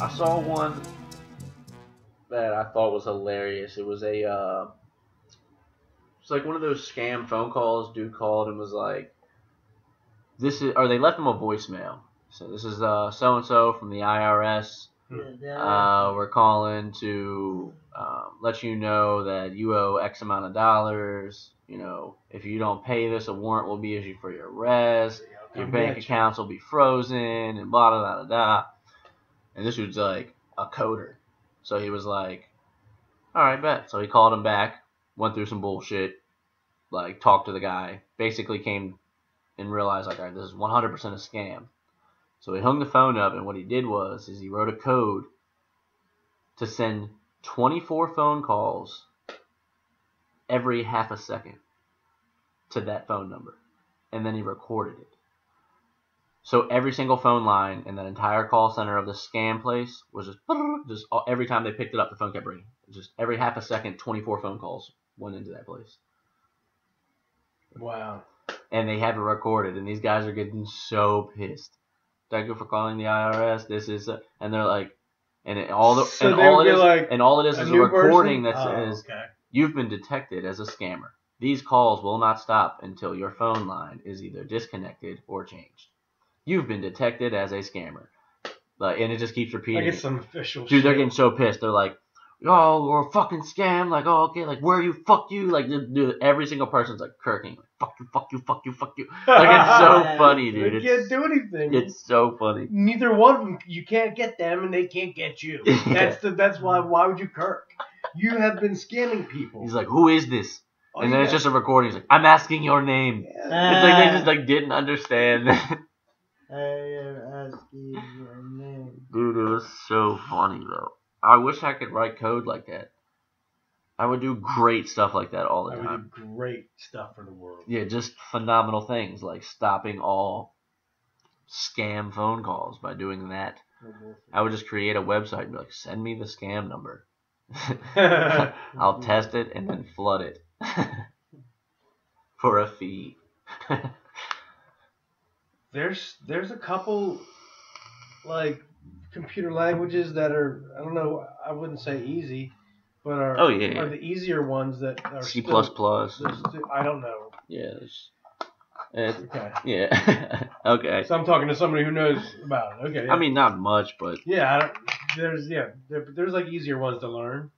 I saw one that I thought was hilarious. It was it's like one of those scam phone calls. Dude called and was like, they left him a voicemail. So this is so and so from the IRS. We're calling to let you know that you owe X amount of dollars. You know, if you don't pay this, a warrant will be issued for your arrest. Your bank accounts will be frozen and blah, blah, blah, blah. And this was like a coder. So he was like, all right, bet. So he called him back, went through some bullshit, like talked to the guy, basically came and realized like, all right, this is 100% a scam. So he hung the phone up, and what he did was he wrote a code to send 24 phone calls every half a second to that phone number. And then he recorded it. So every single phone line in that entire call center of the scam place was just every time they picked it up, the phone kept ringing. Just every half a second, 24 phone calls went into that place. Wow. And they have it recorded, and these guys are getting so pissed. Thank you for calling the IRS. This is, and they're like, all it is is a recording that says, you've been detected as a scammer. These calls will not stop until your phone line is either disconnected or changed. You've been detected as a scammer. Like, and it just keeps repeating. Like it's some official Dude, they're getting so pissed. They're like, oh, we're a fucking scam. Like, oh, okay. Like, where are you? Fuck you. Like, dude, every single person's like kirking. Like, fuck you, fuck you, fuck you, fuck you. Like, it's so funny, dude. They can't do anything. It's so funny. Neither one of them, you can't get them and they can't get you. That's why would you kirk? You have been scamming people. He's like, who is this? And then it's just a recording. He's like, I'm asking your name. It's like they just like didn't understand. I am asking your name. Dude, it was so funny though. I wish I could write code like that. I would do great stuff like that all the time. I would do great stuff for the world. Yeah, just phenomenal things like stopping all scam phone calls by doing that. I would just create a website and be like, send me the scam number. I'll test it and then flood it for a fee. There's a couple like computer languages that are, I don't know, I wouldn't say easy, but are the easier ones that are C++. I don't know. Yeah. Okay. Yeah. Okay. So I'm talking to somebody who knows about it. Okay. Yeah. I mean, not much, but yeah, there's like easier ones to learn,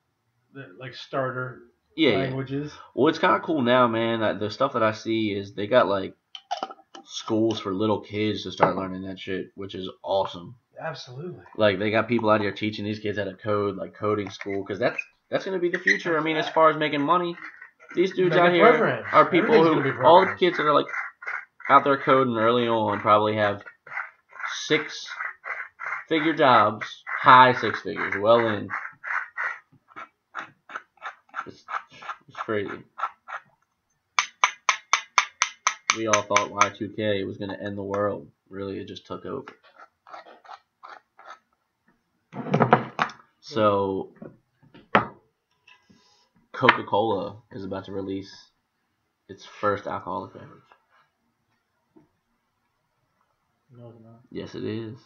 like starter languages. Yeah. Well, it's kind of cool now, man. The stuff that I see is they got like schools for little kids to start learning that shit, which is awesome. Absolutely. Like they got people out here teaching these kids how to code, like coding school, because that's going to be the future. I mean, as far as making money, these dudes out here are people who, all the kids that are like out there coding early on probably have 6-figure jobs, high 6 figures, well in. It's crazy. We all thought Y2K was going to end the world. Really, it just took over. So, Coca-Cola is about to release its first alcoholic beverage. No, it's not. Yes, it is.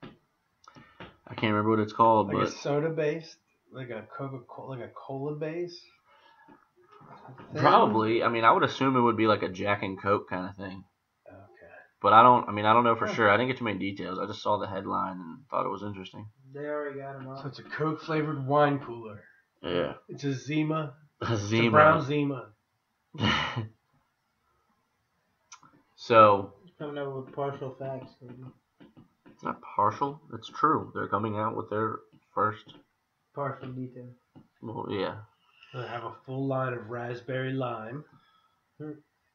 I can't remember what it's called, like but a soda based, like a Coca-Cola, like a cola base. Probably. I mean, I would assume it would be like a Jack and Coke kind of thing. Okay. But I don't know for sure. I didn't get too many details. I just saw the headline and thought it was interesting. They already got them So out. it's a Coke flavored wine cooler. Yeah. It's a Zima. A It's a Zima. brown Zima. So. It's coming out with partial facts, baby. It's not partial. It's true. They're coming out with their first. Partial detail. Well, yeah. They have a full line of raspberry lime.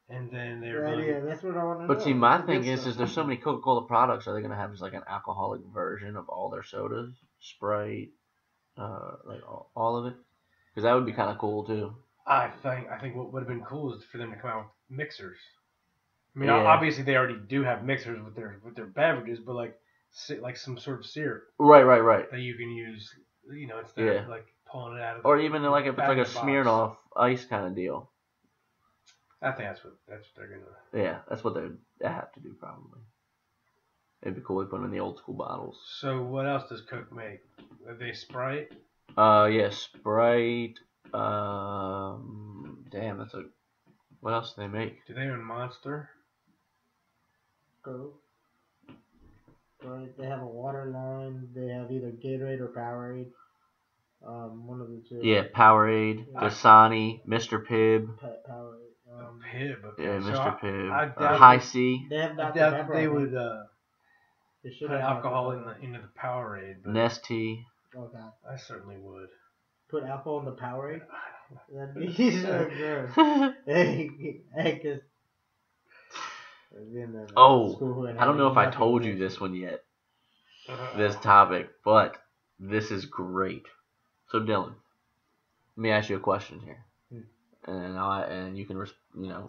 And then they're Yeah, that's what I want to know. But see, my That's thing good is stuff. there's so many Coca-Cola products. Are they going to have just like an alcoholic version of all their sodas? Sprite, like all of it? Because that would be kind of cool too. I think what would have been cool is for them to come out with mixers. I mean, Yeah. obviously they already do have mixers with their beverages, but like some sort of syrup Right. that you can use, instead of like pulling it out of. Or even like if it's like a box. Smirnoff Ice kind of deal. I think that's what they're gonna. Yeah, that's what they have to do probably. It'd be cool to put them in the old school bottles. So what else does Coke make? Are they Sprite? Yeah, Sprite. Damn, that's a. What else do they make? Do they own Monster? Coke. Right. They have a water line. They have either Gatorade or Powerade. One of the two. Yeah, Powerade, Dasani, Mr. Pibb. Powerade. Pibb. Okay. Yeah, So Mr. Pibb. I doubt High C. They have I Dr. doubt Pepper. they would They should put have alcohol Dr. into the Powerade. But Nestea. Okay. I certainly would. Put alcohol in the Powerade? That'd be so good. Hey, cause oh, I don't know if I told you this one yet. This topic, but this is great. So Dylan, let me ask you a question here, and you can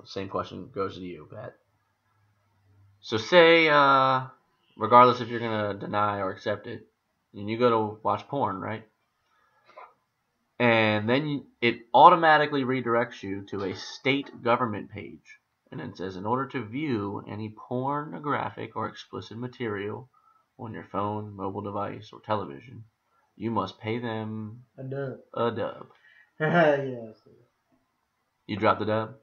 same question goes to you, Pat. So say, regardless if you're gonna deny or accept it, and you go to watch porn, right? And then it automatically redirects you to a state government page, and it says, in order to view any pornographic or explicit material on your phone, mobile device, or television, you must pay them a dub. Yes. You drop the dub?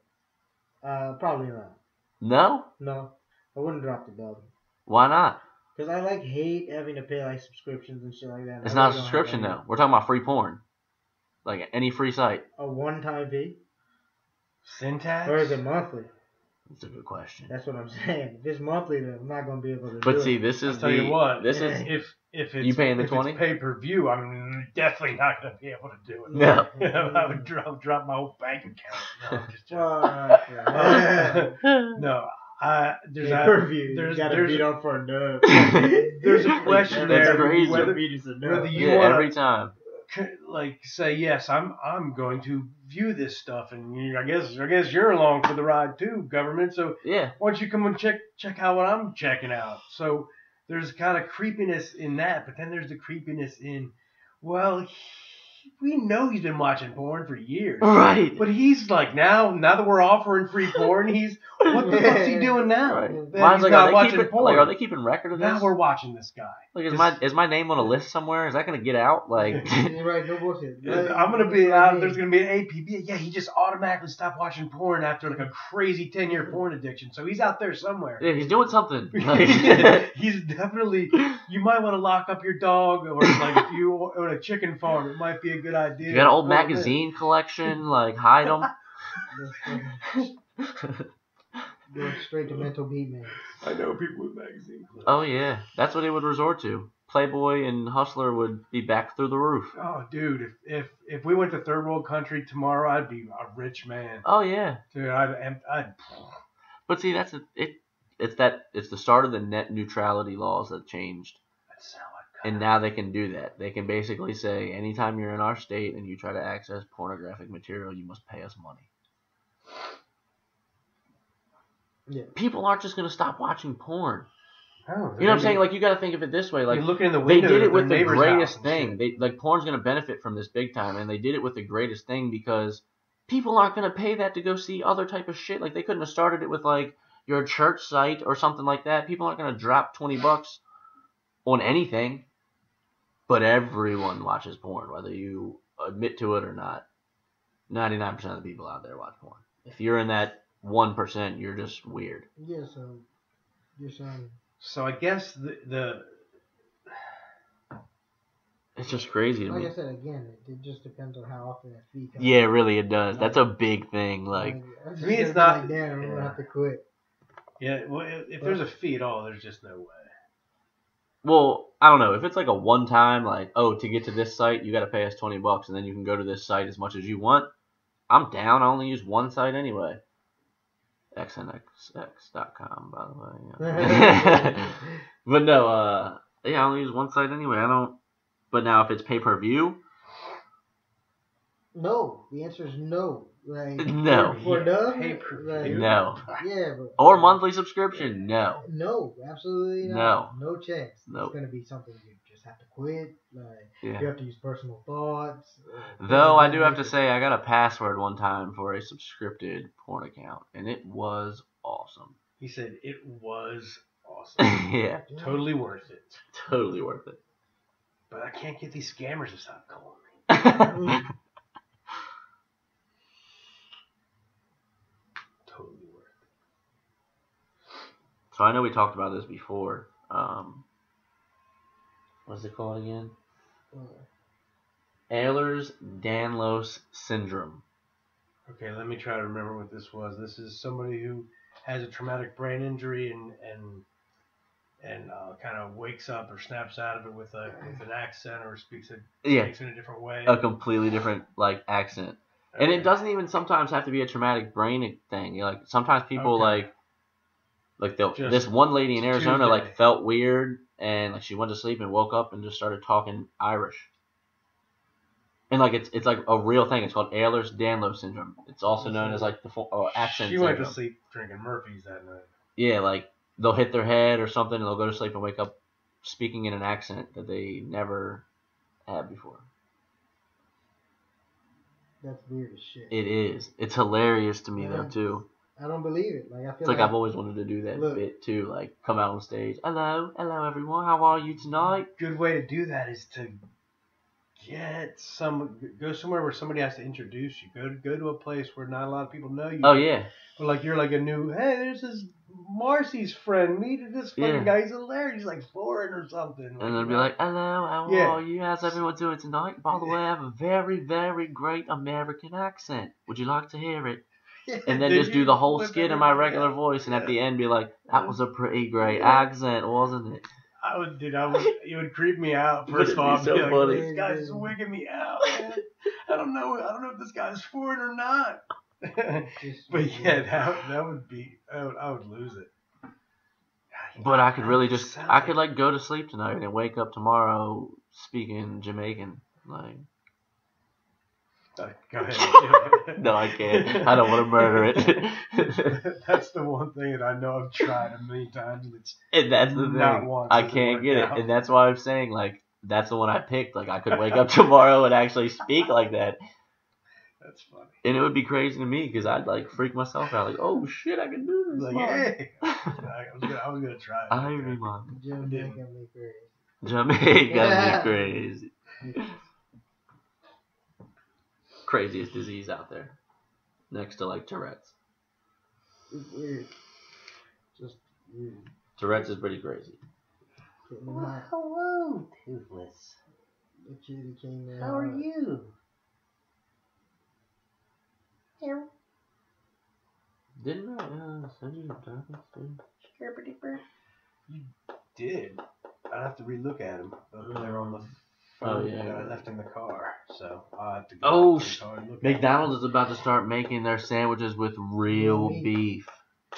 Probably not. No? No, I wouldn't drop the dub. Why not? Because I hate having to pay like subscriptions and shit like that. It's not a subscription though. We're talking about free porn. Like any free site. A one-time fee? Syntax? Or is it monthly? That's a good question. That's what I'm saying. If it's monthly, then I'm not gonna be able to. But see, this is I'll tell you what. This is if it's you paying the if 20 it's pay-per-view, I'm definitely not gonna be able to do it. No. I would drop my whole bank account. No, I'm just joking. No. There's pay-per-view. You gotta beat up for a dub. There's a question there whether you want every time. Say yes, I'm going to view this stuff, and I guess you're along for the ride too, government. So yeah, why don't you come and check out what I'm checking out? So there's kind of creepiness in that, but then there's the creepiness in, well, we know he's been watching porn for years, right? But he's like now that we're offering free porn, what the fuck's he doing now? Right. He's not watching porn. Are they keeping record of this? Now we're watching this guy. Like, is my name on a list somewhere? Is that gonna get out? Like, right? No bullshit. I'm gonna be out. There's gonna be an APB. Yeah, he just automatically stopped watching porn after like a crazy 10-year porn addiction. So he's out there somewhere. Yeah, he's doing something. He's definitely. You might want to lock up your dog, or like if you own a chicken farm, it might be a good idea. You got an old magazine collection, like hide them. Going straight to mental beat man. I know people with magazine collections. Oh yeah, that's what they would resort to. Playboy and Hustler would be back through the roof. Oh, dude, if we went to third world country tomorrow, I'd be a rich man. Oh yeah, dude, I'd. But see, that's it's the start of the net neutrality laws that changed. And now they can do that. They can basically say, anytime you're in our state and you try to access pornographic material, you must pay us money. Yeah. People aren't just going to stop watching porn. Oh, you know what I'm saying? Like, you got to think of it this way. Like, you're looking in the window, they did it with the greatest thing. Porn's going to benefit from this big time, and they did it with the greatest thing because people aren't going to pay that to go see other type of shit. Like, they couldn't have started it with, like, your church site or something like that. People aren't going to drop $20 on anything. But everyone watches porn, whether you admit to it or not. 99% of the people out there watch porn. If you're in that 1%, you're just weird. Yeah, so you're saying. So I guess the it's just crazy to me. Like I said again, it just depends on how often that fee comes. Yeah, really, it does. That's a big thing. Like, to me, it's not. Like, damn, I'm gonna have to quit. Yeah, well, if there's a fee at all, there's just no way. Well, I don't know. If it's like a one-time, like, oh, to get to this site, you got to pay us $20, and then you can go to this site as much as you want. I'm down. I only use one site anyway. XNXX.com, by the way. Yeah. But no, yeah, I only use one site anyway. I don't. But now if it's pay-per-view. No. The answer is no. Like, no. For dub? Pay-per-view? No. Yeah, but, or monthly subscription? No. No, absolutely not. No. No chance. Nope. It's going to be something you just have to quit. Like, yeah. You have to use personal thoughts. Though I do have to say, I got a password one time for a subscripted porn account, and it was awesome. He said it was awesome. awesome. Yeah. Totally worth it. Totally worth it. But I can't get these scammers to stop calling me. Totally worth it. So I know we talked about this before. What's it called again? Ehlers-Danlos syndrome. Okay, let me try to remember what this was. This is somebody who has a traumatic brain injury and kind of wakes up or snaps out of it with an accent or speaks in a different way. A completely different accent. Okay. And it doesn't even sometimes have to be a traumatic brain thing. Sometimes people this one lady in Arizona felt weird and she went to sleep and woke up and just started talking Irish. And it's like a real thing. It's called Ehlers-Danlos syndrome. It's also known as the accent syndrome. She went to sleep drinking Murphy's that night. Yeah, they'll hit their head or something and they'll go to sleep and wake up speaking in an accent that they never had before. That's weird as shit. It is. It's hilarious to me though too. I don't believe it. I feel I've always wanted to do that bit too. Come out on stage. Hello everyone. How are you tonight? Good way to do that is to go somewhere where somebody has to introduce you. Go to a place where not a lot of people know you. Oh yeah. But you're a new. Hey, there's this Marcy's friend. Meet this fucking guy. He's hilarious. He's foreign or something. And they'll be hello, how are you? How's everyone doing tonight? By the way, I have a very, very great American accent. Would you like to hear it? And then just do the whole skit in my regular voice, and at the end be that was a pretty great accent, wasn't it? It would creep me out. First of all, so funny. This guy's wigging me out, man. I don't know if this guy's foreign or not. But yeah, that would be. I would lose it. But I could really I could go to sleep tonight and wake up tomorrow speaking Jamaican. Go ahead. No, I can't. I don't want to murder it. That's the one thing that I know I've tried a million times. And that's the thing. I can't get it. And that's why I'm saying, that's the one I picked. I could wake up tomorrow and actually speak like that. That's funny. And it would be crazy to me because I'd freak myself out. Oh shit, I can do this. Hey. I was gonna try it. Jamaica got me crazy. Jamaica got me crazy. Craziest disease out there, next to Tourette's. It's weird. Just weird. Tourette's is pretty crazy. Well, hello, Toothless. How are you? Didn't I send you documents too? You did. I'd have to relook at them. They're on the phone that I left in the car, so I'll have to go back to the car and look McDonald's is about to start making their sandwiches with real beef.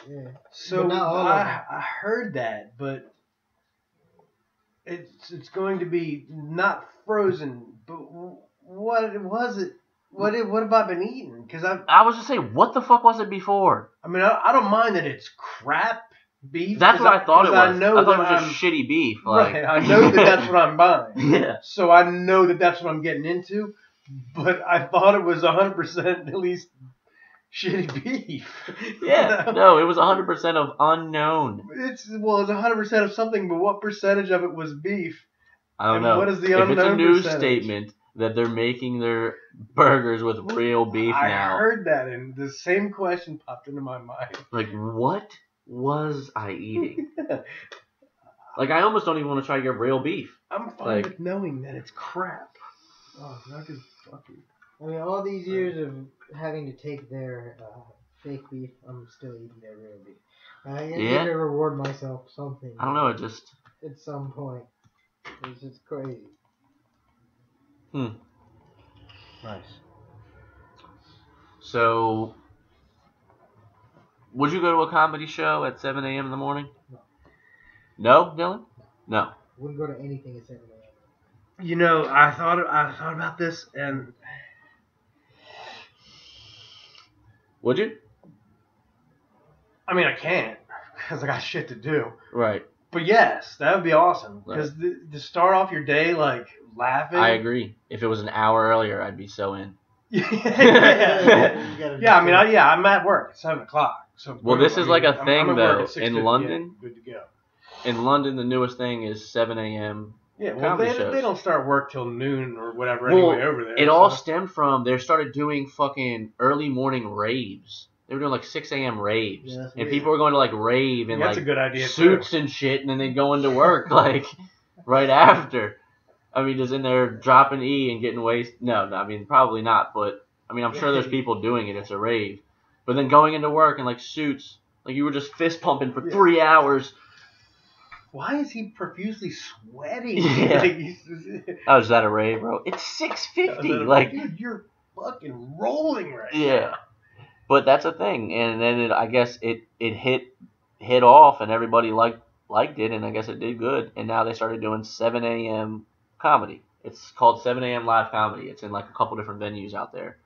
Yeah. So I heard that, but it's going to be not frozen. But what was it? What have I been eating? Because I was just saying, what the fuck was it before? I mean, I don't mind that it's crap beef. That's what I thought it was. I thought it was just shitty beef. Right. I know that's what I'm buying. Yeah. So I know that's what I'm getting into. But I thought it was 100% at least shitty beef. Yeah. No, it was 100% of unknown. It's 100% of something, but what percentage of it was beef? I don't know. What is the unknown percentage? If it's a news percentage? Statement that they're making their burgers with real beef now. I heard that, and the same question popped into my mind. What was I eating? I almost don't even want to try your real beef. I'm fine with knowing that it's crap. Oh, not just fucking. I mean, all these years of having to take their fake beef, I'm still eating their real beef. I need to reward myself something. I don't know, it just... At some point. It's just crazy. Nice. So, would you go to a comedy show at 7 a.m. in the morning? No, Dylan? No. Wouldn't go to anything at 7 a.m. You know, I thought about this, and would you? I mean, I can't because I got shit to do. Right. But yes, that would be awesome because to start off your day laughing. I agree. If it was an hour earlier, I'd be so in. Yeah. I mean, I'm at work at 7 o'clock. So this is a thing though in London. Good to go. In London, the newest thing is 7 a.m. Yeah, well, they don't start work till noon or whatever well, anyway over there. It all stemmed from they started doing fucking early morning raves. They were doing like 6 a.m. raves, Yeah, and people were going to like rave in that's like a good idea suits too. and shit, and then they'd go into work like right after. I mean, just in there dropping E and getting wasted. No, I mean probably not, but I mean I'm sure there's people doing it. It's a rave, but then going into work in like suits, like you were just fist pumping for 3 hours. Why is he profusely sweating? Yeah. Oh, is that a rave, bro? It's 6:50. Like, dude, you're fucking rolling right now. Yeah. But that's a thing, and then I guess it hit off, and everybody liked it, and I guess it did good. And now they started doing 7 a.m. comedy. It's called 7 a.m. live comedy. It's in like a couple different venues out there.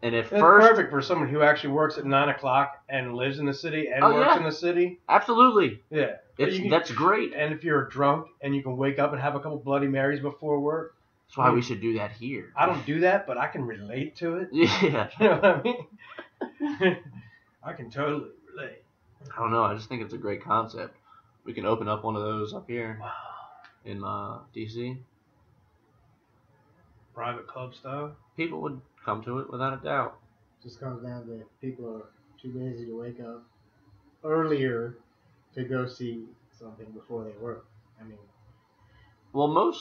And it's perfect for someone who actually works at 9 o'clock and lives in the city and works in the city. Absolutely. Yeah. That's great. And if you're drunk and you can wake up and have a couple Bloody Marys before work. That's why we should do that here. I don't do that, but I can relate to it. Yeah. You know what I mean? I can totally relate. I don't know. I just think it's a great concept. We can open up one of those up here in D.C. Private club style. People would come to it without a doubt. Just comes down to people are too lazy to wake up earlier to go see something before they work. I mean, well,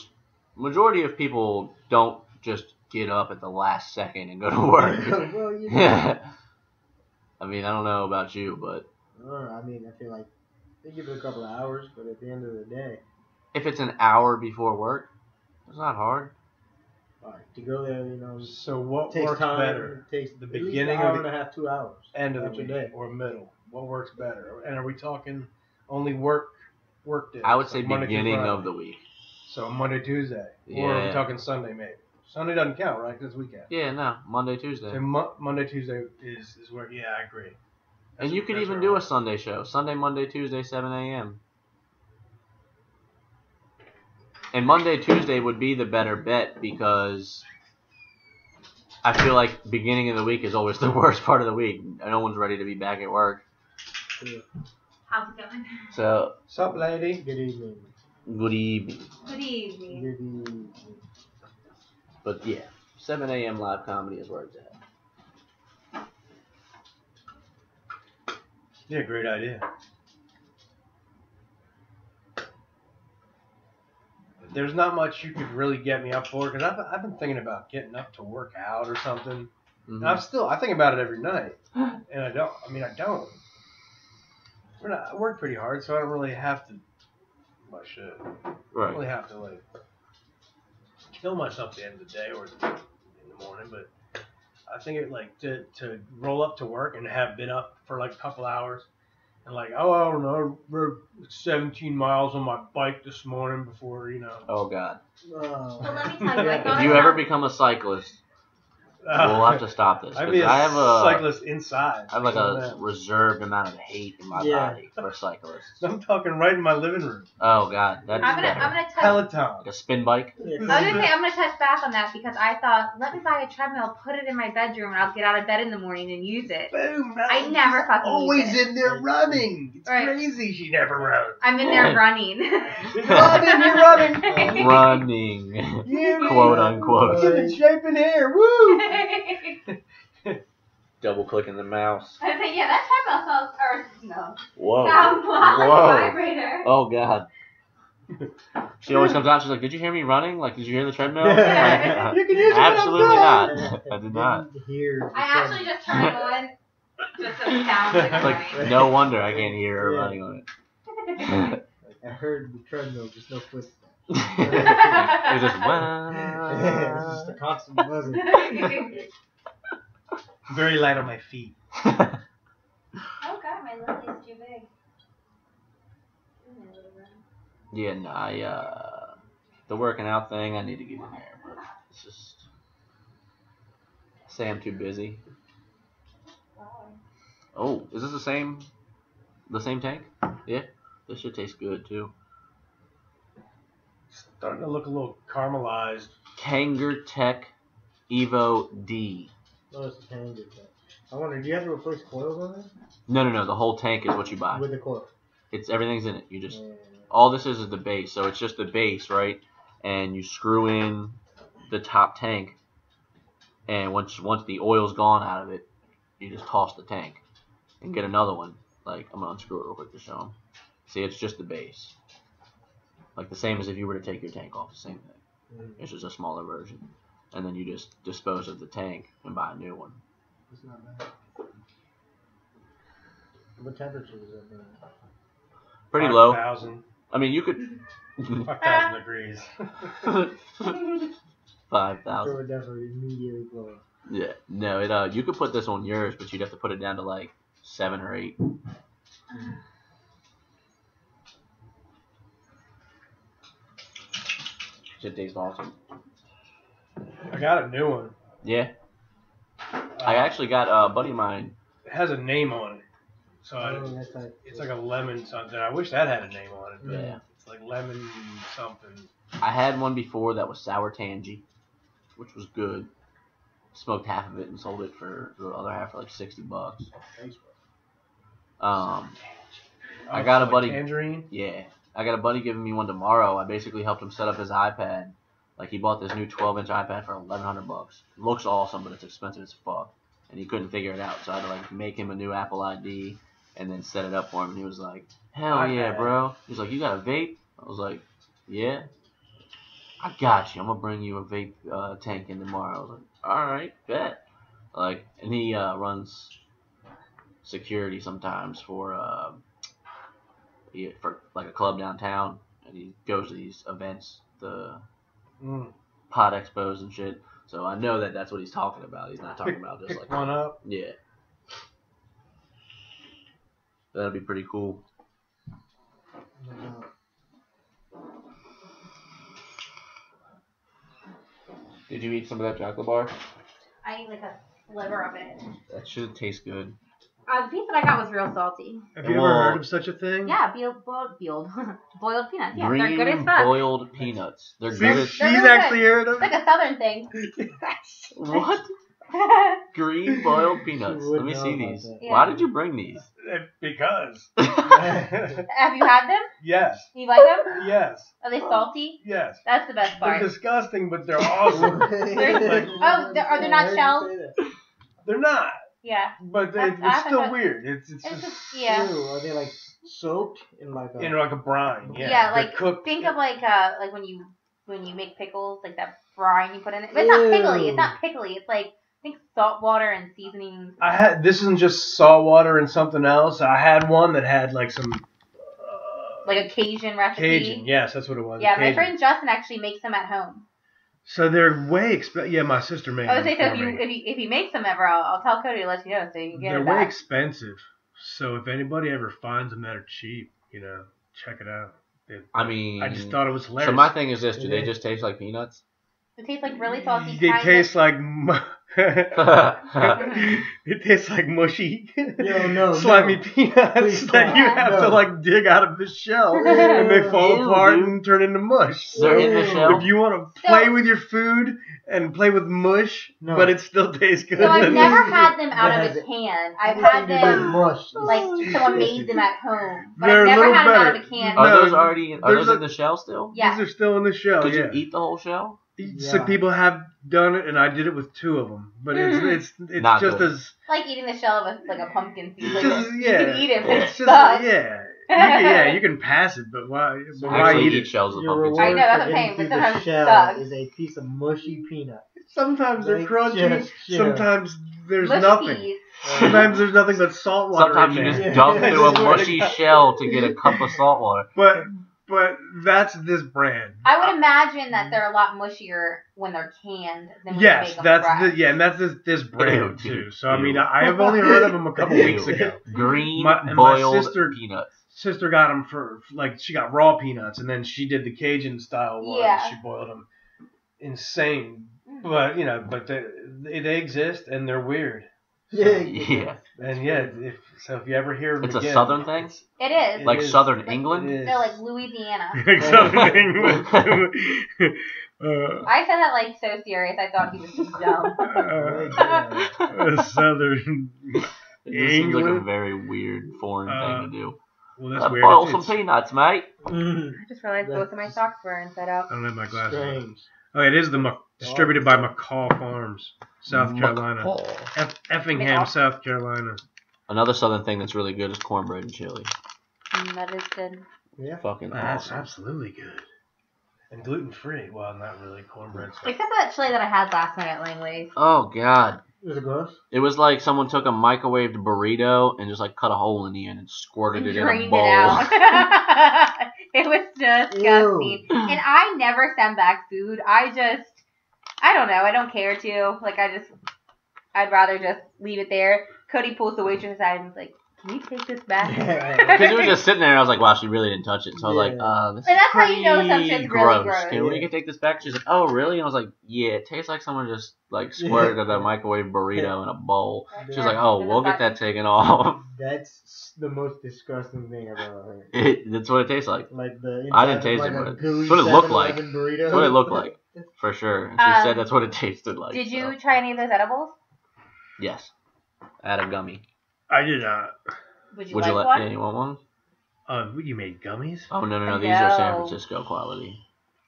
majority of people don't just get up at the last second and go to work. Well, you know. I mean, I don't know about you, but I mean, I feel like they give it a couple of hours, but at the end of the day, if it's an hour before work, it's not hard. All right, to go there, you know. So what takes works time, better? It takes the beginning an hour of the and a half, 2 hours. End of the day or middle. What works better? And are we talking only work days? I would say like beginning of the week. So Monday, Tuesday. Yeah. Or are we talking Sunday, maybe? Sunday doesn't count, right? Because it's weekend. Yeah, no. Monday, Tuesday. So Monday, Tuesday is where, yeah, I agree. And you could even do a Sunday show. Sunday, Monday, Tuesday, 7 a.m. And Monday, Tuesday would be the better bet because I feel like beginning of the week is always the worst part of the week. No one's ready to be back at work. How's it going? So, what's up, lady? Good evening. Good evening. Good evening. Good evening. But yeah, 7 a.m. live comedy is where it's at. Yeah, great idea. There's not much you could really get me up for because I've been thinking about getting up to work out or something. Mm-hmm. And I think about it every night, and I don't. I work pretty hard, so I don't really have to. I should. Right. I don't really have to like kill myself at the end of the day or in the morning, but I think it like to roll up to work and have been up for like a couple hours. And like, I don't know, I rode 17 miles on my bike this morning before, you know. Oh, God. So let me tell you, if you ever become a cyclist, we'll have to stop this. I have a cyclist inside. I have like a reserved amount of hate in my body for cyclists. I'm talking right in my living room. Oh, God. That's I'm gonna touch Peloton. Like a spin bike? I was gonna say, I'm gonna touch back on that because I thought, let me buy a treadmill, put it in my bedroom, and I'll get out of bed in the morning and use it. Boom! I never fucking always use it. in there running. It's crazy she never runs. I'm in there running. You're running. Running. Quote unquote. Get in shape in here. Woo! Double clicking the mouse. I think, yeah, that treadmill smells, Whoa. sounds like a vibrator. Oh, God. She always comes out, she's like, did you hear me running? Like, did you hear the treadmill? Like, you can use it absolutely not. I did not. I actually just turned it on just so it sounds like I'm like, running. no wonder I can't hear her running on it. I heard the treadmill, just no footsteps. It was just, It's just a constant buzzing. Very light on my feet. Oh God, my lily's too big. yeah, no, the working out thing, I need to get in there, but it's just, say I'm too busy. Oh, is this the same tank? Yeah, this should taste good too. Starting to look a little caramelized. Kanger Tech Evo D. Oh, it's a Kanger Tech. I wonder, do you have to replace coils on it? No, the whole tank is what you buy. With the coil. Everything's in it. You just all this is the base. So it's just the base, right? And you screw in the top tank, and once the oil's gone out of it, you just toss the tank and get another one. Like, I'm gonna unscrew it real quick to show them. See, it's just the base. Like the same as if you were to take your tank off, the same thing. It's just a smaller version. And then you just dispose of the tank and buy a new one. It's not bad. What temperature is it? Pretty low. 5,000. I mean, you could 5,000 degrees. 5,000. It would definitely immediately blow up. Yeah, no, you could put this on yours, but you'd have to put it down to like 7 or 8. Shit tastes awesome. I got a new one. Yeah, I actually got a buddy of mine. It has a name on it. So That's like, it's like a lemon something. I wish that had a name on it. But Yeah. It's like lemon something. I had one before that was sour tangy, which was good. Smoked half of it and sold it for the other half for like $60. I got a like buddy. Tangerine. Yeah, I got a buddy giving me one tomorrow. I basically helped him set up his iPad. Like, he bought this new 12-inch iPad for $1,100. It looks awesome, but it's expensive as fuck. And he couldn't figure it out, so I had to like make him a new Apple ID and then set it up for him. And he was like, "Hell yeah, bro!" He's like, "You got a vape?" I was like, "Yeah." "I got you. I'm gonna bring you a vape tank in tomorrow." I was like, "All right, bet." Like, and he runs security sometimes for like a club downtown, and he goes to these events, the pod expos and shit. So I know that that's what he's talking about. He's not talking about just Pick like one up. Yeah, that'd be pretty cool. Did you eat some of that chocolate bar? I ate like a sliver of it. That should taste good. The piece that I got was real salty. Have you ever heard of such a thing? Yeah, boiled peanuts. Yeah, Green they're good as fuck. boiled peanuts. They're See, good as she's really actually good. heard of It's like a southern thing. what? Green boiled peanuts. Let me see these. Yeah. Why did you bring these? Because. Have you had them? Yes. You like them? Yes. Are they salty? Yes. That's the best They're part. disgusting, but they're awesome. Are they not shelled? They're not. Yeah. But That's- it's still weird. It's It's just just, yeah. Ew, are they like soaked in like a... in like a brine. Yeah. Yeah, They're like cooked. think of like when you make pickles, like that brine you put in it. But it's not pickly. It's not pickly. It's like I think salt water and seasonings. This isn't just salt water and something else. I had one that had like some Like a Cajun recipe. Cajun. Yes, that's what it was. Yeah, my Cajun. friend Justin actually makes them at home. So they're way expensive. Yeah, my sister made I would them say so for me. if he makes them ever, I'll tell Cody to let you know so you can get They're it way back. expensive. So if anybody ever finds them that are cheap, check it out. I mean, I just thought it was hilarious. So my thing is this: do they just taste like peanuts? It tastes like really salty. They kind taste of. like it tastes like mushy, slimy peanuts Please that you stop. have to No. like dig out of the shell, and they fall Ew, apart dude. and turn into mush. They're in the shell? If you want to play with your food and play with mush, No. but it still tastes good. So I've never had them out That of has a it. can. I've had them mush. like someone made them at home, but They're I've a never little had them out better. of a can. Are No, those already? Are there's those a- in the shell still? Yeah. These are still in the shell. Could yeah. you eat the whole shell? Some people have done it, and I did it with 2 of them. But it's Not just good. as Like eating the shell of a pumpkin seed. Like, Just- you yeah. can eat it, but it's it just sucks. you can pass it, but why? But why Actually, eat eat it? shells of Your pumpkin reward I seed. know, that's for what I'm saying, getting but through sometimes the it shell sucks. is a piece of mushy peanut. Sometimes they're Like, crunchy. just chill. Sometimes there's Mushy nothing. peas. Sometimes there's nothing but salt water Sometimes in you there. just dump through a Yeah. mushy shell to get a cup of salt water. But that's this brand. I would imagine that they're a lot mushier when they're canned than when you Yes, make them that's fresh. and that's this brand Ew, too. dude. So I mean, Ew. I have only heard of them a couple Ew. weeks ago. Green My boiled sister- peanuts. Sister got them for she got raw peanuts, and then she did the Cajun style ones. Yeah. She boiled them. Insane, but they exist and they're weird. Yeah. And if you ever hear them It's a again, southern thing? It is. Like is. southern it England? is. They're like Louisiana. Like southern England. I said that like so serious. I thought he was just dumb. Southern It just seems like a England. very weird foreign thing to do. Well, that's weird. Boil some peanuts, mate. I just realized both of my socks were inside out. I don't have my glasses. Strange. Oh, it is distributed by McCall Farms, South Carolina. Effingham, South Carolina. Another southern thing that's really good is cornbread and chili. That is good. Yeah. Fucking That's awesome. absolutely good. And gluten-free. Well, not really. Cornbread. Except for that chili that I had last night at Langley's. Oh, God. Is it gross? It was like someone took a microwaved burrito and just like cut a hole in the end and squirted it in a Drained bowl. it out. It was disgusting. Ew. And I never send back food. I don't know. I don't care to. Like, I'd rather just leave it there. Cody pulls the waitress aside and was like, "Can you take this back?" Because it was just sitting there and I was like, wow, she really didn't touch it. So I was like, this And is that's how you know some pretty shit's gross. really gross. Can we take this back? She's like, oh, really? And I was like, yeah, it tastes like someone just like squirted a microwave burrito in a bowl. She was like, oh, we'll get that taken off. That's the most disgusting thing I've ever heard. That's what it tastes like. Like the I didn't inside of, taste it, like, but a gooey that's what it looked like. 7-Eleven burrito. That's what it looked like, for sure. And she said that's what it tasted like. Did you try any of those edibles? Yes. Add a gummy. I did not. Would you Would like you like? one? Yeah, you want one? You made gummies? Oh no! These are San No. Francisco quality.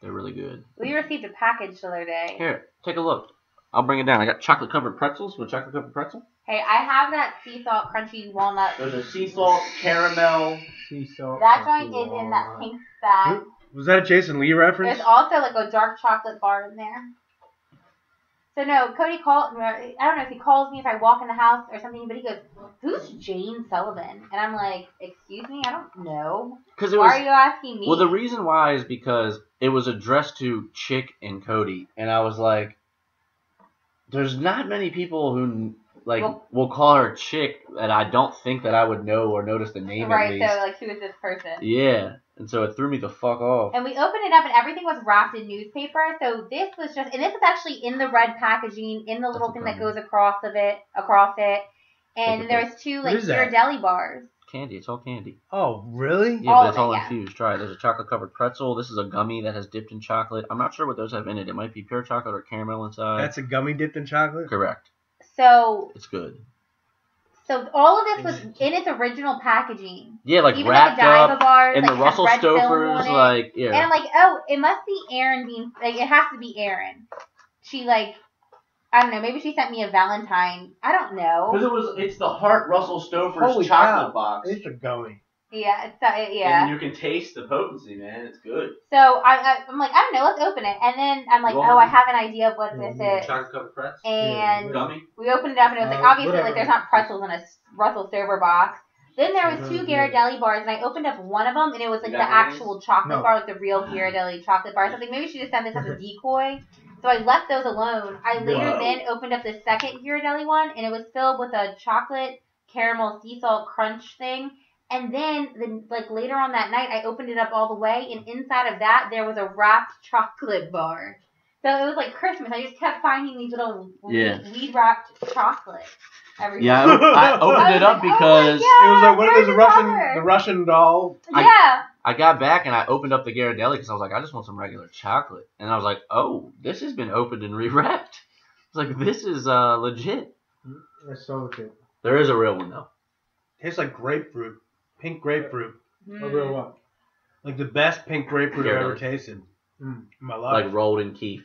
They're really good. We received a package the other day. Here, take a look. I'll bring it down. I got chocolate covered pretzels. With chocolate covered pretzel. Hey, I have that sea salt crunchy walnut. There's a sea salt caramel. Sea salt. That joint is in that pink bag. Was that a Jason Lee reference? There's also like a dark chocolate bar in there. So no, Cody called. I don't know if he calls me if I walk in the house or something, but he goes, "Who's Jane Sullivan?" And I'm like, "Excuse me, I don't know. Because it Why was. are you asking me?" Well, the reason why is because it was addressed to Chick and Cody, and I was like, "There's not many people who will call her Chick that I don't think that I would know or notice the name at least." Right. So like, who is this person? Yeah, and so it threw me the fuck off. And we opened it up, and everything was wrapped in newspaper. So this was just, and this is actually in the red packaging, in the little That's thing that incredible. goes across it. And Take a there's two What like is that? Ghirardelli bars. Candy, it's all candy. Oh, really? Yeah, All but of it's all it, yeah. infused. Try it. There's a chocolate covered pretzel. This is a gummy that has dipped in chocolate. I'm not sure what those have in it. It might be pure chocolate or caramel inside. That's a gummy dipped in chocolate? Correct. So It's good. all of this was in its original packaging. Yeah, like Even wrapped like the Diva up bars, in like, the had Russell red film Stouffer's, on it. like, yeah. And I'm like, oh, it must be Erin being, like, it has to be Erin. She, like, I don't know, maybe she sent me a Valentine. I don't know. It's the Heart Russell Stouffer's Holy chocolate cow. box. It's a gummy. Yeah, yeah. And you can taste the potency, man. It's good. So I'm like, I don't know, let's open it. And then I'm like, You want oh, one? I have an idea of what this is. Chocolate covered pretzel. And Gummy. we opened it up, and it was like, obviously, whatever. like, there's not pretzels in a Russell Stover box. Then there was two Ghirardelli bars, and I opened up one of them, and it was like You the got any? actual chocolate No. bar, like the real Ghirardelli chocolate bar. So I think maybe she just sent this as a decoy. So I left those alone. I later Whoa. then opened up the second Ghirardelli one, and it was filled with a chocolate caramel sea salt crunch thing. And then, like later on that night, I opened it up all the way, and inside of that there was a wrapped chocolate bar. So it was like Christmas. I just kept finding these little weed wrapped chocolate. Yeah, I opened it up because It was like, what are where's those the cover? the Russian doll? Yeah. I got back and I opened up the Ghirardelli because I was like, I just want some regular chocolate. And I was like, oh, this has been opened and rewrapped. I was like, this is legit. That's so good. There is a real one, though. Tastes like grapefruit. Pink grapefruit. A real what? Like the best pink grapefruit I've ever Ghirardelli. tasted in my life. Like rolled in keef.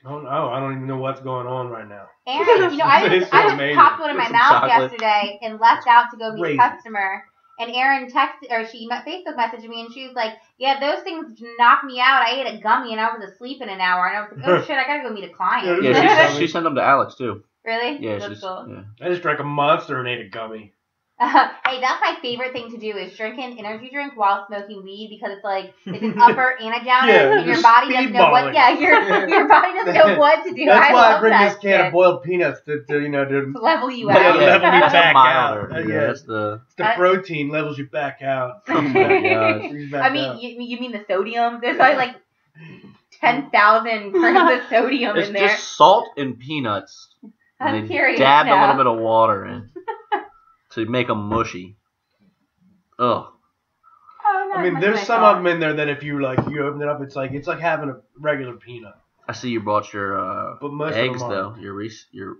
Oh no, I don't even know what's going on right now. And, you know, I It's just so amazing. popped one in my Some mouth chocolate. yesterday and left out to go meet Crazy. a customer. And Erin texted, or she Facebook messaged me, and she was like, yeah, those things knocked me out. I ate a gummy, and I was asleep in an hour. And I was like, oh, shit, I got to go meet a client. Yeah, she sent them to Alex, too. Really? Yeah, That's she's. cool. Yeah. I just drank a Monster and ate a gummy. Hey, that's my favorite thing to do is drink an energy drink while smoking weed because it's like it's an upper and a downer, Yeah, and your you're body doesn't know what. speedballing. Yeah, your body doesn't know what to do. That's why I love bring that this can shit. of boiled peanuts to Level you Yeah, out. level me That's back a milder. out. Yeah, Yeah. that's the. It's the protein levels you back out. Oh my gosh. Brings you back I mean, out. you mean the sodium? There's probably like 10,000 grams of sodium It's in there. just salt and peanuts. I'm And they curious dab a now. little bit of water in to make them mushy. Ugh. Oh, I mean, there's some of them in there that if you open it up, it's like having a regular peanut. I see you brought your But most eggs of them though. aren't. Your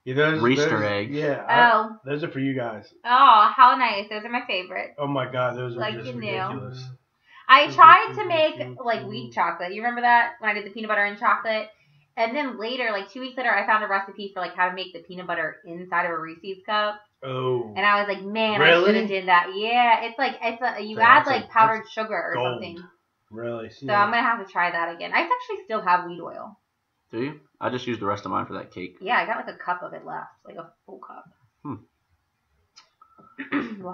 Yeah, those Reister eggs. Yeah. Those are for you guys. Oh, how nice. Those are my favorite. Oh my god, those are Like just you knew. ridiculous. I tried to make like wheat chocolate. You remember that when I did the peanut butter and chocolate? And then later, like 2 weeks later, I found a recipe for like how to make the peanut butter inside of a Reese's cup. Oh. And I was like, man, Really? I should have did that. Yeah, you add like powdered sugar or gold. something. Really? So I'm gonna have to try that again. I actually still have wheat oil. Do you? I just used the rest of mine for that cake. Yeah, I got like a cup of it left, like a full cup.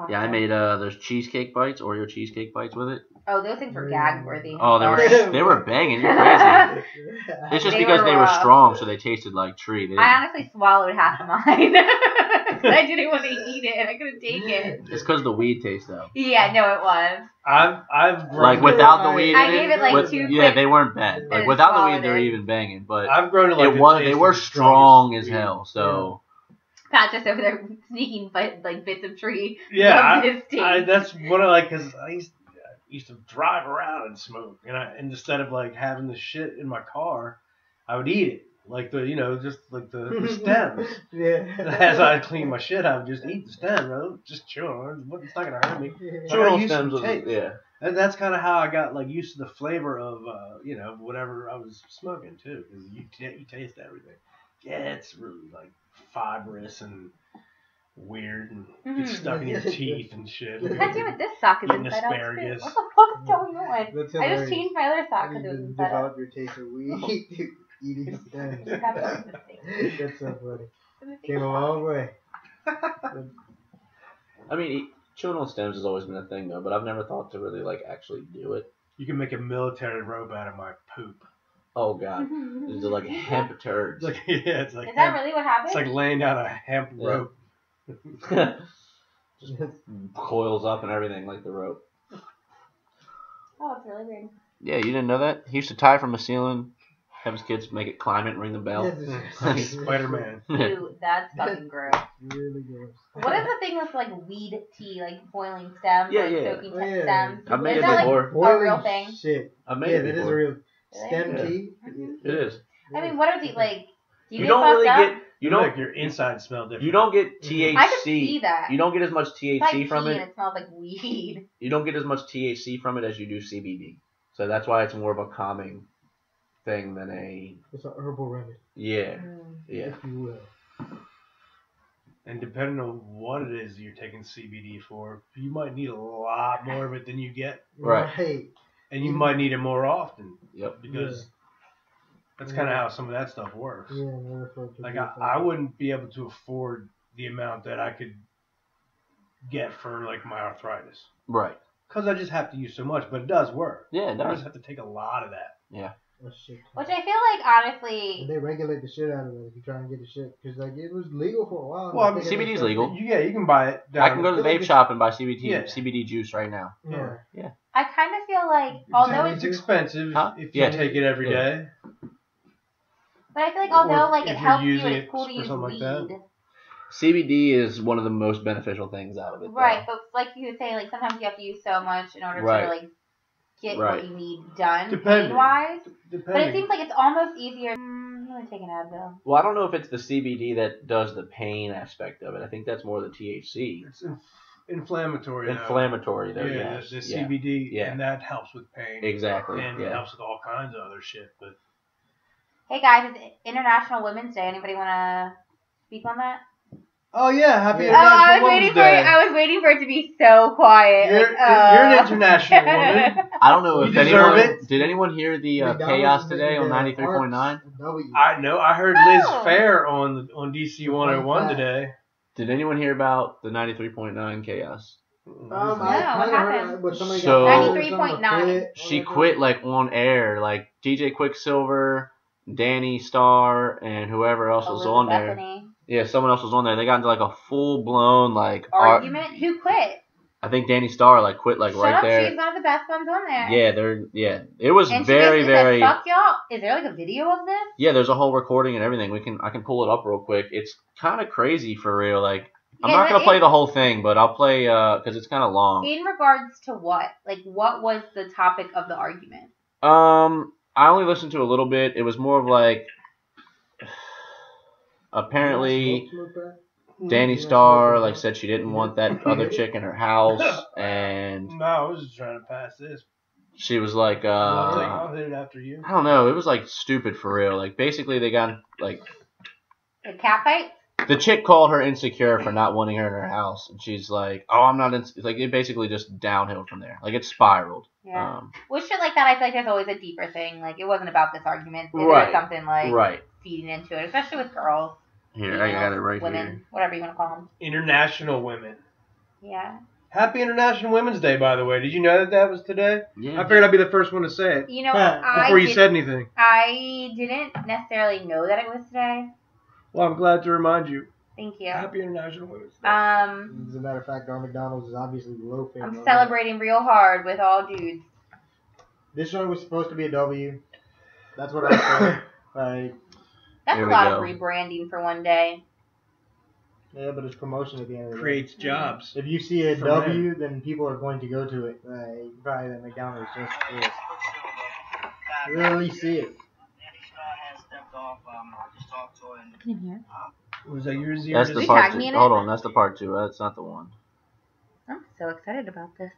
Yeah, I made those cheesecake bites, Oreo cheesecake bites with it. Oh, those things were gag worthy. Oh, they were banging. You're crazy. It's just because they were strong, so they tasted like tree. I honestly swallowed half of mine. I didn't want to eat it, and I couldn't take it. It's because the weed taste, though. Yeah, no, it was. I've grown like without the weed. I gave it like two. Yeah, they weren't bad. Like without the weed, they're even banging. But I've grown to like they were strong as hell. So. Pat just over there sneaking like bits of tree. Yeah, that's what I like because I used to drive around and smoke, and instead of like having the shit in my car, I would eat it. Like just like the stems. As I clean my shit, I would just eat the stem, just chew on it. It's not gonna hurt me. Chewing on stems, And that's kind of how I got like used to the flavor of whatever I was smoking too, because you taste everything. Yeah, it's really like fibrous and weird and gets stuck in your teeth and shit. God damn it, this sock is inside out. Asparagus. What the fuck is going on? I just changed my other sock because it was inside out. Develop your taste of weed eating stems. That's so funny. Came a long way. I mean, chewing on stems has always been a thing though, but I've never thought to really like actually do it. You can make a military rope out of my poop. Oh god, these are like hemp turds. It's like. Is that really what happened? It's like laying down a hemp rope. Just coils up and everything like the rope. Oh, it's really weird. Yeah, you didn't know that? He used to tie from the ceiling, have his kids make it climb it and ring the bell. Spider-Man. Dude, that's fucking gross. Really gross. What is the thing with like weed tea, like boiling stems, soaking stems? I've made is it that before. Like a real thing? Shit. I've made it before. That is a real stem tea. It is. I mean, what are the like? Do you don't really get. You don't. Like your inside smell different. You don't get THC. I can see that. You don't get as much THC from it. And it smells like weed. You don't get as much THC from it as you do CBD. So that's why it's more of a calming thing than a. It's an herbal remedy. Yeah. Yeah. If you will. And depending on what it is you're taking CBD for, you might need a lot more of it than you get. Right. And you might need it more often. Yep. Because that's kind of how some of that stuff works. Yeah. Like I wouldn't be able to afford the amount that I could get for like my arthritis. Right. Because I just have to use so much, but it does work. Yeah, it does. I just have to take a lot of that. Yeah. Which I feel like, honestly... And they regulate the shit out of it if you try and get the shit. Because like, it was legal for a while. Well, CBD's legal. Yeah, you can buy it. I can go to the vape shop and buy CBD juice right now. Yeah. I kind of feel like, although it's expensive if you take it every day. But I feel like, although like it helps you and it's cool to use weed... Like CBD is one of the most beneficial things out of it. Right, but like you would say, like sometimes you have to use so much in order to like get what you need done pain-wise. But it seems like it's almost easier. I'm going to take an Advil. Well, I don't know if it's the CBD that does the pain aspect of it. I think that's more the THC. It's inflammatory. Inflammatory, though, yeah. The CBD, and that helps with pain. Exactly. And it helps with all kinds of other shit. But hey, guys, it's International Women's Day. Anybody want to speak on that? Oh yeah, happy International Women's Day. I was waiting for it to be so quiet. You're an international woman. I don't know if anyone it. Did anyone hear the chaos today on 93.9? I know. I heard Liz Fair on DC 101 today. Did anyone hear about the 93.9 chaos? What happened? 93.9. She quit like on air, like DJ Quicksilver, Danny Starr, and whoever else was on there. Bethany. Yeah, someone else was on there. They got into like a full blown like argument. Who quit? I think Danny Starr like quit like right there. She's one of the best ones on there. Yeah. It was very said, fuck y'all. Is there like a video of this? Yeah, there's a whole recording and everything. I can pull it up real quick. It's kind of crazy for real. Like I'm not gonna play the whole thing, but I'll play because it's kind of long. In regards to what? Like what was the topic of the argument? I only listened to a little bit. It was more of like apparently Danny Starr like said she didn't want that other chick in her house, and No, I was just trying to pass this. she was like, I'll hit it after you. I don't know, it was like stupid for real. Like basically they got like A cat fight? the chick called her insecure for not wanting her in her house, and she's like, "Oh, I'm not." Like it basically just downhill from there. Like it spiraled. Yeah. With shit like that, I feel like there's always a deeper thing. Like it wasn't about this argument. It Right. was something like feeding into it, especially with girls. Here, I got it right women, here. whatever you want to call them. International Women. Yeah. Happy International Women's Day, by the way. Did you know that was today? Yeah. I figured I'd be the first one to say it. You know, before you said anything. I didn't necessarily know that it was today. Well, I'm glad to remind you. Thank you. Happy International Women's Day. As a matter of fact, our McDonald's is obviously loafing. I'm celebrating real hard with all dudes. This show was supposed to be a W. That's what I said. Like, that's a lot of rebranding for one day. Yeah, but it's promotion at the end of the day. Creates jobs. If you see a W, then people are going to go to it. Probably the McDonald's just for it. You really see it. Can you hear? Was that yours? That's the part 2. Hold on, that's the part 2. That's not the one. I'm so excited about this.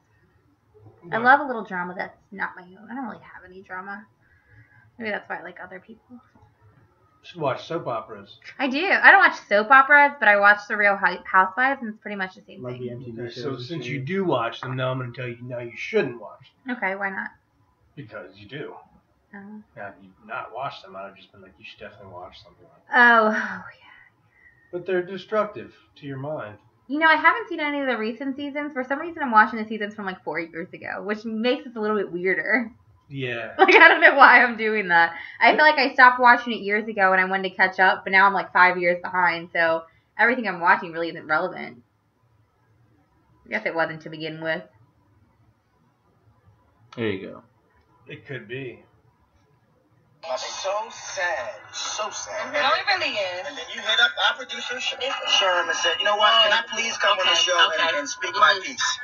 I love a little drama that's not my own. I don't really have any drama. Maybe that's why I like other people. You should watch soap operas. I do. I don't watch soap operas, but I watch The Real Housewives, and it's pretty much the same Like thing. the MTV Okay, shows. so since you do watch them, now I'm going to tell you now you shouldn't watch them. Okay, why not? Because you do. Oh. Now, if you've not watched them, I'd have just been like, you should definitely watch something like that. Oh, yeah. But they're destructive to your mind. You know, I haven't seen any of the recent seasons. For some reason, I'm watching the seasons from like 4 years ago, which makes it a little bit weirder. Yeah. Like, I don't know why I'm doing that. I feel like I stopped watching it years ago and I wanted to catch up, but now I'm like 5 years behind, so everything I'm watching really isn't relevant. I guess it wasn't to begin with. There you go. It could be. So sad. So sad. No, it really is. And then you hit up our producer, Sherm, and said, you know what, can I please come on the show and speak my piece?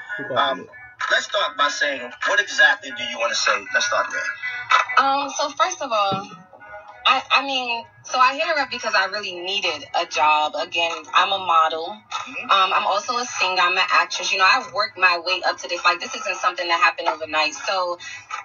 Let's start by saying, what exactly do you want to say? Let's start there. So first of all, I mean, so I hit her up because I really needed a job. Again, I'm a model. I'm also a singer. I'm an actress. You know, I worked my way up to this. Like, this isn't something that happened overnight. So,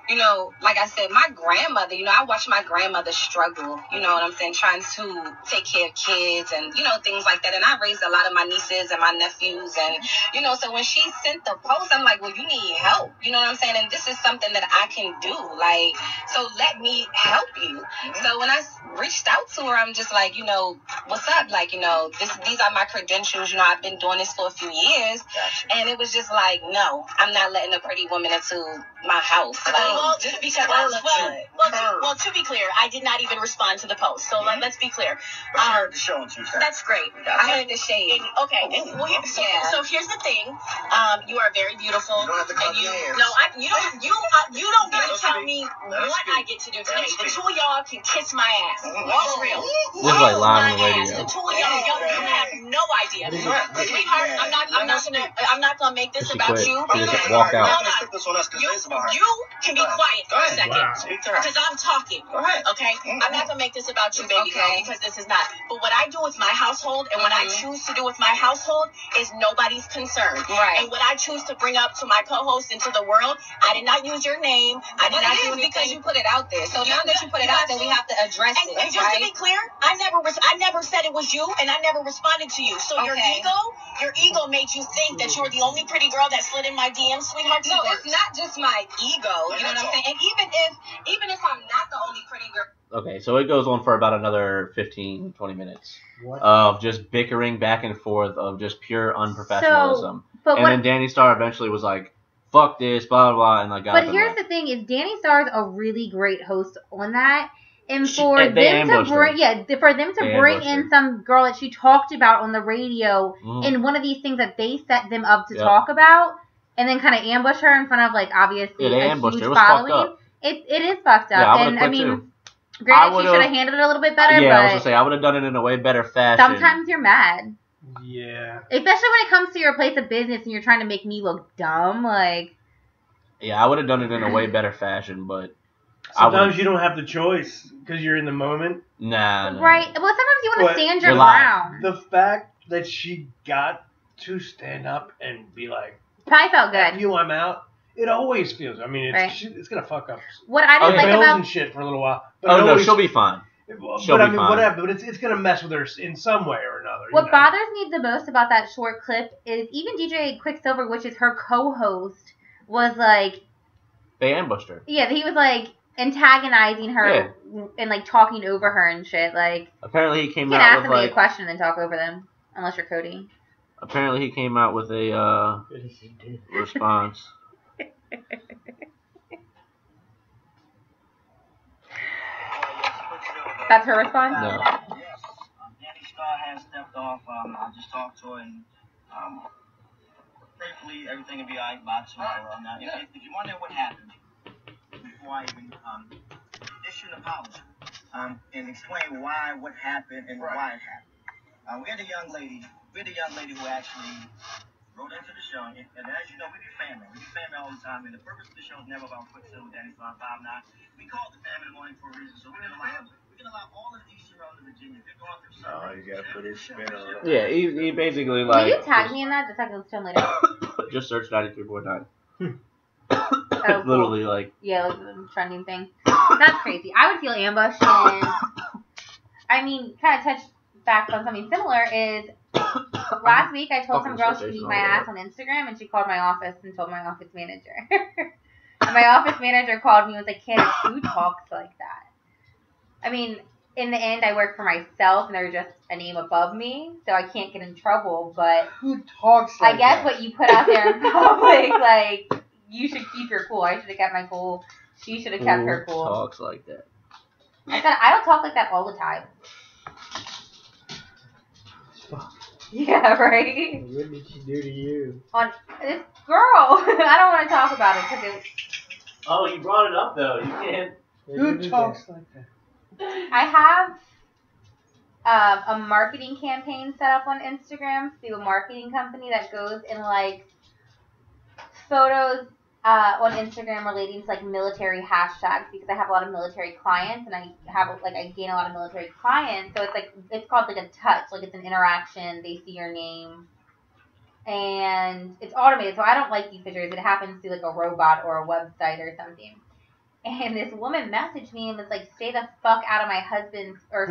you know, like I said, my grandmother, you know, I watched my grandmother struggle, you know what I'm saying, trying to take care of kids and, you know, things like that. And I raised a lot of my nieces and my nephews. And, you know, so when she sent the post, I'm like, well, you need help. You know what I'm saying? And this is something that I can do. Like, so let me help you. So when I reached out to her, I'm just like, you know, what's up? Like, you know, these are my credentials. You know, I've been doing this for a few years. And it was just like, no, I'm not letting a pretty woman into my house. Like, just because I love well, to be clear, I did not even respond to the post. So let's be clear. But you heard the show on Tuesday. That's great. I heard the shade. Okay. So here's the thing. You are very beautiful. You don't have to cut your hands. No, you don't get to tell me what I get to do today. The two of y'all can kiss my ass. That's real. This is like live on the radio. The two of y'all have no idea. Sweetheart, I'm not gonna make this She about quit. you. She just walked out. Hold on. You can be quiet for a second. Wow. Speak to her. Because I'm talking. Go ahead. Okay? I'm not going to make this about you, baby girl, because this is not. But what I do with my household and what I choose to do with my household is nobody's concern. Right. And what I choose to bring up to my co-host and to the world, I did not use your name. I did not do anything. Because you put it out there. So now that you put it out there, we have to address it, And just to be clear, I never said it was you, and I never responded to you. So your ego made you think that you were the only pretty girl that slid in my DMs, sweetheart. No, it's not just my ego. You know what I'm saying? And even if I'm not the only pretty girl. Okay, so it goes on for about another 15, 20 minutes What? of just bickering back and forth of just pure unprofessionalism. And then Danny Starr eventually was like, fuck this, blah, blah, blah, and like got But here's the thing, is Danny Starr's a really great host on that. And for They them to ambushed her. bring in some girl that she talked about on the radio Mm. in one of these things that they set them up to talk about, and then kind of ambush her in front of, like, obviously they a ambushed huge her. It was following. fucked up. It is fucked up. Yeah, I and would've I quit mean, too. granted, she should have handled it a little bit better, Yeah, I was but gonna say I would have done it in a way better fashion. sometimes you're mad. Yeah. Especially when it comes to your place of business and you're trying to make me look dumb, like... Yeah, I would have done it in a way better fashion, but Sometimes you don't have the choice because you're in the moment. Nah. Right. Well, sometimes you want to stand your live. ground. The fact that she got to stand up and be like, probably felt good. "F you, I'm out." It always feels. I mean, it's gonna fuck up. What I didn't like bills about and shit for a little while. But no, she'll be fine. But I mean, whatever. But it's gonna mess with her in some way or another. What bothers me the most about that short clip is even DJ Quicksilver, which is her co-host, was like, they ambushed her. Yeah, he was like antagonizing her and like talking over her and shit. Like, apparently he came you out can ask with somebody like a question and then talk over them, unless you're Cody. Apparently he came out with a response. That's her response? No. Yes. Danny Star has stepped off. I just talked to her and prayerfully everything will be alright by tomorrow. Now, if you wonder what happened, before I even issue an apology and explain what happened and why it happened. We had a young lady who actually wrote into the show, and as you know, we be family. We be family all the time, and the purpose of the show is never about Quicksilver, Danny Star 5'9". We call it the family morning for a reason, so we can allow all of DC around Virginia. If you're going through something, you gotta put his spin on it. Yeah, he basically like. Will you tag me in that? Just like let's film later. Just search 93.9. Oh, literally like. Yeah, like the trending thing. That's crazy. I would feel ambushed, and I mean, kind of touch back on something similar is. Last week, I told some girl she could eat my ass on Instagram, and she called my office and told my office manager. And my office manager called me and was like, Candice, who talks like that? I mean, in the end, I work for myself, and they're just a name above me, so I can't get in trouble, but... Who talks like I guess that? what you put out there in public, like, you should keep your cool. I should have kept my cool. She should have kept her cool. Who talks like that? I said, I don't talk like that all the time. Yeah, right? What did she do to you? On this girl. I don't want to talk about it because it. Oh, you brought it up though. You can't. Who talks like that? I have a marketing campaign set up on Instagram through a marketing company that goes in like photos on Instagram relating to like military hashtags because I have a lot of military clients and I gain a lot of military clients, so it's called like a touch, like it's an interaction. They see your name and it's automated, so I don't like these pictures. It happens through like a robot or a website or something. And this woman messaged me and was like, "Stay the fuck out of my husband's," or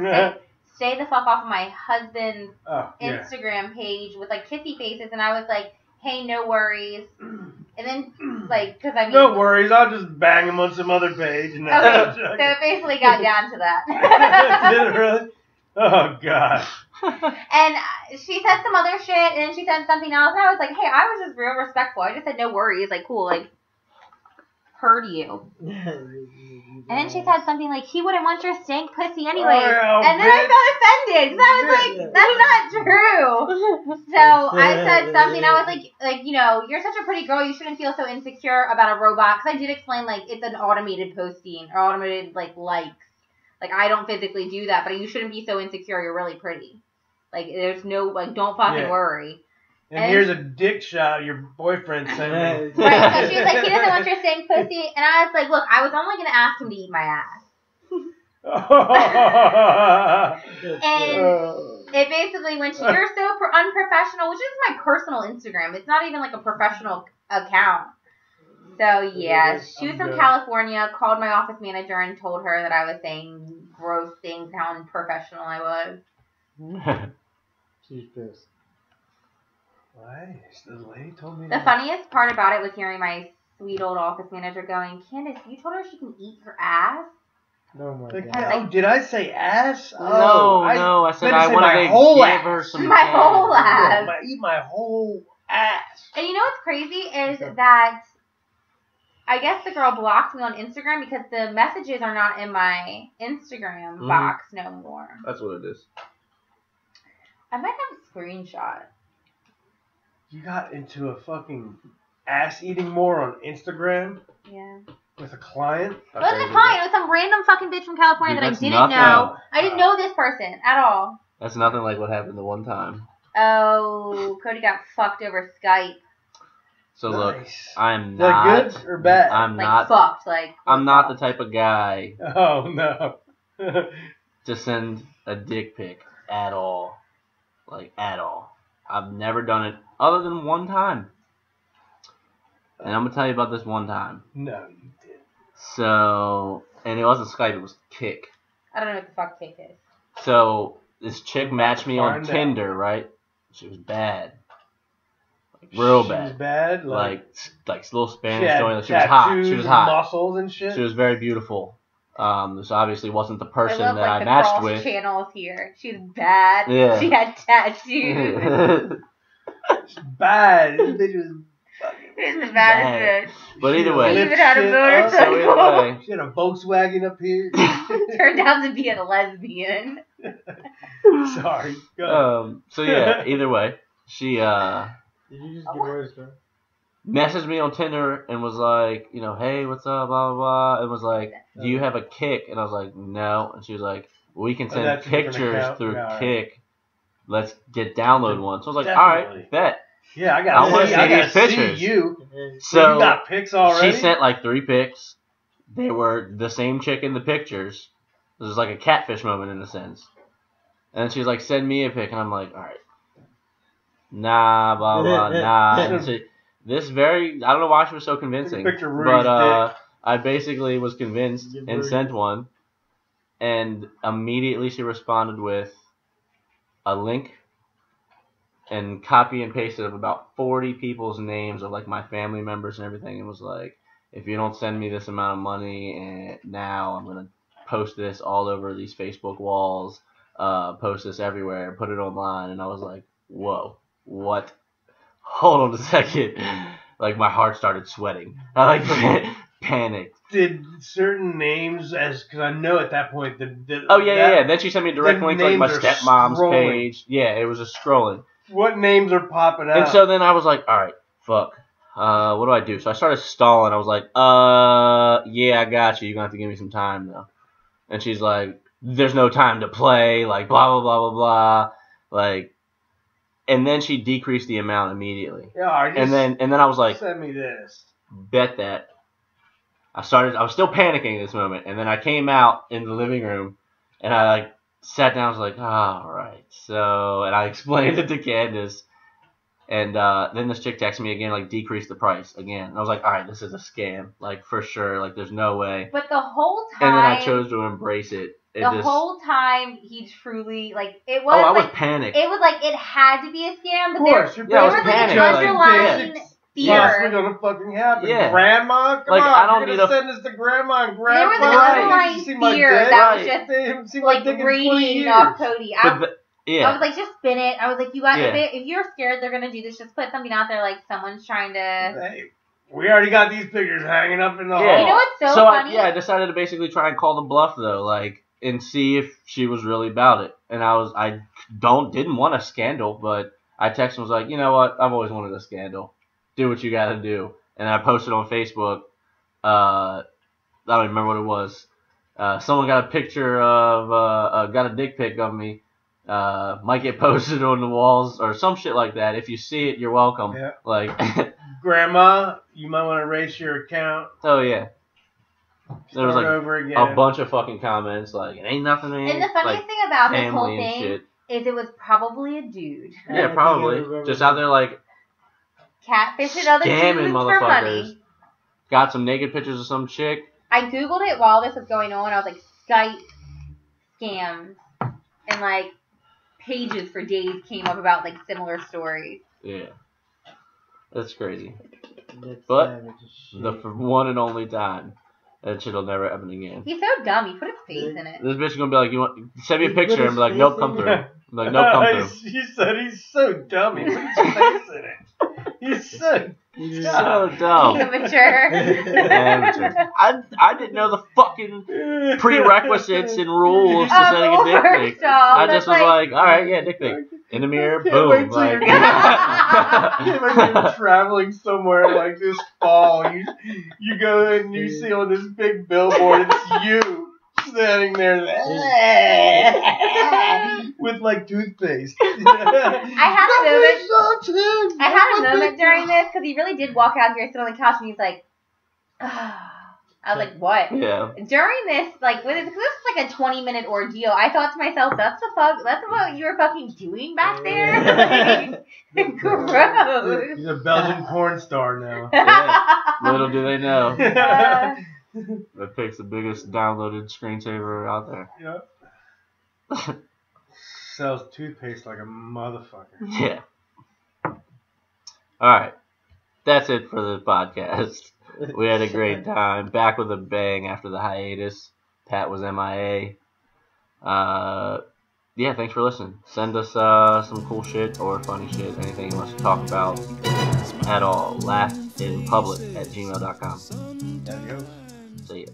stay the fuck off of my husband's Instagram page with like kissy faces, and I was like, "Hey, no worries." And then, like, because I mean... No worries, I'll just bang him on some other page. And okay, so it basically got down to that. Did it really? Oh, God. And she said some other shit, and then she said something else, and I was like, hey, I was just real respectful. I just said no worries, like, cool, like, heard you. And then she said something like, he wouldn't want your stank pussy anyway. Oh, and then I felt offended, because I was like, that's not true. So I said something, I was like, you know, you're such a pretty girl, you shouldn't feel so insecure about a robot. Because I did explain, like, it's an automated posting, or automated, like, likes. Like, I don't physically do that, but you shouldn't be so insecure, you're really pretty. Like, there's no, like, don't fucking worry. And here's a dick shot of your boyfriend saying, right, so she was like, he doesn't want your stank pussy. And I was like, look, I was only going to ask him to eat my ass. And it basically went to, you're so unprofessional, which is my personal Instagram. It's not even like a professional account. So, yeah, she was from California, called my office manager and told her that I was saying gross things, how unprofessional I was. She's pissed. why? The lady told me The funniest part about it was hearing my sweet old office manager going, Candice, you told her she can eat her ass? Oh my Like, god. oh, did I say ass? No, I said I want to give her some my whole ass. Eat my whole ass. And you know what's crazy is that I guess the girl blocked me on Instagram because the messages are not in my Instagram box no more. That's what it is. I might have a screenshot. You got into a fucking ass eating war on Instagram? Yeah. With a client? It wasn't a client. It was some random fucking bitch from California that I didn't know. I didn't know this person at all. That's nothing like what happened the one time. Oh, Cody got fucked over Skype. So Nice. look, I'm Like not good or bad? I'm Like not fucked. Like I'm not the type of guy Oh no. to send a dick pic at all. Like at all. I've never done it other than one time. And I'm gonna tell you about this one time. No, you didn't. So, and it wasn't Skype, it was Kick. I don't know what the fuck cake is. So this chick matched me on Find out. Tinder, right? She was bad. Like, real She bad. was bad. Like little she Spanish had joint. She was hot. tattoos She was and hot. muscles and shit. She was very beautiful. This obviously wasn't the person I love that like I the matched cross with. channels here. She's bad. Yeah. She had tattoos. Bad. This bitch was It's the Bad. baddest bitch. But either She way, She lit even had a shit up. so either motorcycle. way, She had a Volkswagen up here. Turned out to be a lesbian. Sorry. Go ahead. so yeah, either way, she Did you just give away the story? messaged me on Tinder and was like, you know, hey, what's up, blah, blah, blah. And was like, do you have a Kick? And I was like, no. And she was like, we can send that's a different pictures account. through Yeah, all right. Kick. Let's download one. So I was like, Definitely. all right, bet. Yeah, I I gotta wanna see. see I gotta these pictures. see you. So you got pics already. she sent like 3 pics. They were the same chick in the pictures. It was like a catfish moment in a sense. And then she's like, send me a pic. And I'm like, all right. Nah, blah, blah, nah. And she, I don't know why she was so convincing. Took a picture of But Rudy's dick. I basically was convinced Give and Rudy. sent one. And immediately she responded with a link and copy and pasted of about 40 people's names of like my family members and everything. And was like, if you don't send me this amount of money and now I'm going to post this all over these Facebook walls, post this everywhere, put it online. And I was like, whoa, what? Hold on a second. Like my heart started sweating. I like panicked. Did certain names, because I know at that point the Oh yeah. Then she sent me a direct the link to like my names are stepmom's scrolling. page. Yeah, it was just scrolling. What names are popping out? And so then I was like, all right, fuck. What do I do? So I started stalling. I was like, yeah, I got you. You're going to have to give me some time though. And she's like, there's no time to play. Like, blah, blah, blah, blah, blah. Like, and then she decreased the amount immediately. Yeah, And then I was like, send me this. bet that. I was still panicking at this moment. And then I came out in the living room and I like sat down. I was like, oh, all right. So, and I explained it to Candice. And then this chick texted me again, like, decrease the price again. And I was like, all right, this is a scam. Like, for sure. Like, there's no way. But the whole time. And then I chose to embrace it. Whole time, he truly, like, it was. Oh, I was like, panicked. It was like, it had to be a scam, but Of course, there Yeah, I was was like panicked, an like, underlying Possibly fear. gonna fucking happen. Yeah. Grandma, come Like, on, I don't you're need gonna a- send this to grandma and There grandpa. was an Right. underlying You see my fear dick? that was Right. just They haven't seen my like dick in 20 radiating years. off Cody. I Yeah. was like, just spin it. I was like, you got Yeah. if you're scared they're gonna do this, just put something out there like someone's trying to. Hey, we already got these pictures hanging up in the Yeah. You know hall. what's so So funny? I decided to basically try and call the bluff though, like, and see if she was really about it. And I didn't want a scandal, but I texted and was like, you know what? I've always wanted a scandal. Do what you got to do. And I posted on Facebook. I don't even remember what it was. Someone got a picture of got a dick pic of me. Might get posted on the walls or some shit like that. If you see it, you're welcome. Yeah. Like, Grandma, you might want to erase your account. oh yeah. There was Start like over again. a bunch of fucking comments like, it ain't nothing. And the funniest like, thing about this whole family and thing shit. is it was probably a dude Yeah, probably. Just out there like catfishing other scamming dudes for motherfuckers. money. Got some naked pictures of some chick. I googled it while this was going on. I was like, Skype scams, and like pages for days came up about like similar stories. Yeah. That's crazy. That's But savage as shit. the for one and only time. That shit'll never happen again. He's so dumb. He put his face in it. This bitch is gonna be like, you want send me a He put picture his and be like, face nope, in come it? through. I'm like, nope, come through. You said he's so dumb. He put his face in it. He's so You So dumb. Amateur. Amateur. I didn't know the fucking prerequisites and rules to Of sending a dick course, pic. dog. I That's just was like, all right, yeah, dick pic. In the mirror, Can't boom. wait till Like, Can't wait till you're traveling somewhere like this fall. You go and you see on this big billboard, it's you standing there with like toothpaste. I had a moment moment during this because he really did walk out here, sit on the couch, and he's like, I was like, what? Yeah. During this, like, this is like a 20-minute ordeal. I thought to myself, that's what you were fucking doing back there? Like, gross. He's a Belgian porn star now. Yeah. Little do they know. That picks the biggest downloaded screensaver out there. Yep. Sells toothpaste like a motherfucker. Yeah. Alright. That's it for the podcast. We had a great time. Back with a bang after the hiatus. Pat was MIA. Yeah, thanks for listening. Send us some cool shit or funny shit, anything you want us to talk about at all. LaughInPublic@gmail.com. Adios. See ya.